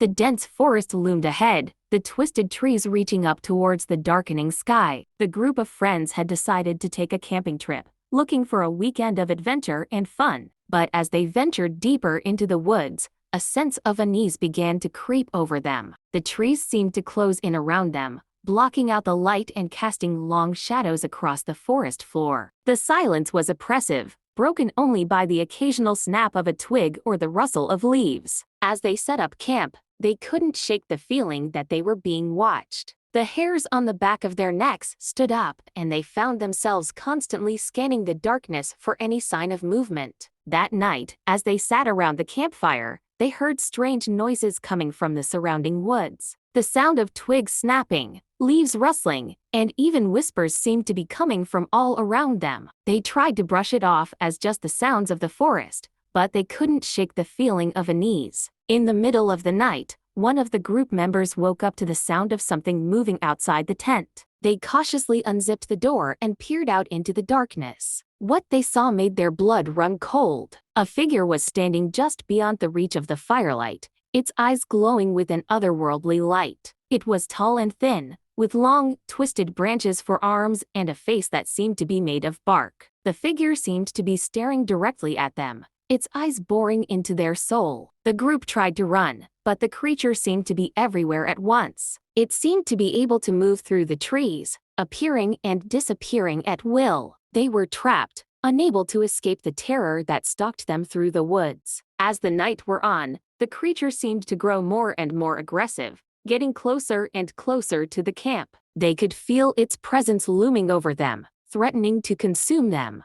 The dense forest loomed ahead, the twisted trees reaching up towards the darkening sky. The group of friends had decided to take a camping trip, looking for a weekend of adventure and fun. But as they ventured deeper into the woods, a sense of unease began to creep over them. The trees seemed to close in around them, blocking out the light and casting long shadows across the forest floor. The silence was oppressive, broken only by the occasional snap of a twig or the rustle of leaves. As they set up camp, they couldn't shake the feeling that they were being watched. The hairs on the back of their necks stood up, and they found themselves constantly scanning the darkness for any sign of movement. That night, as they sat around the campfire, they heard strange noises coming from the surrounding woods. The sound of twigs snapping, leaves rustling, and even whispers seemed to be coming from all around them. They tried to brush it off as just the sounds of the forest, but they couldn't shake the feeling of unease. In the middle of the night, one of the group members woke up to the sound of something moving outside the tent. They cautiously unzipped the door and peered out into the darkness. What they saw made their blood run cold. A figure was standing just beyond the reach of the firelight, its eyes glowing with an otherworldly light. It was tall and thin, with long, twisted branches for arms and a face that seemed to be made of bark. The figure seemed to be staring directly at them, its eyes boring into their soul. The group tried to run, but the creature seemed to be everywhere at once. It seemed to be able to move through the trees, appearing and disappearing at will. They were trapped, unable to escape the terror that stalked them through the woods. As the night wore on, the creature seemed to grow more and more aggressive, getting closer and closer to the camp. They could feel its presence looming over them, threatening to consume them.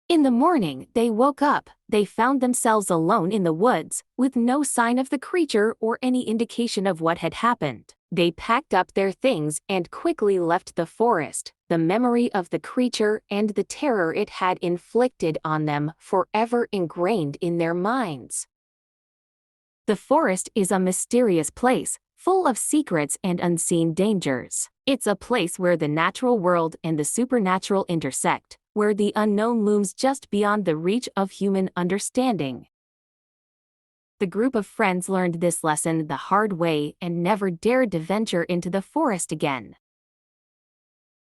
In the morning, they woke up. They found themselves alone in the woods, with no sign of the creature or any indication of what had happened. They packed up their things and quickly left the forest, the memory of the creature and the terror it had inflicted on them forever ingrained in their minds. The forest is a mysterious place, full of secrets and unseen dangers. It's a place where the natural world and the supernatural intersect, where the unknown looms just beyond the reach of human understanding. The group of friends learned this lesson the hard way and never dared to venture into the forest again.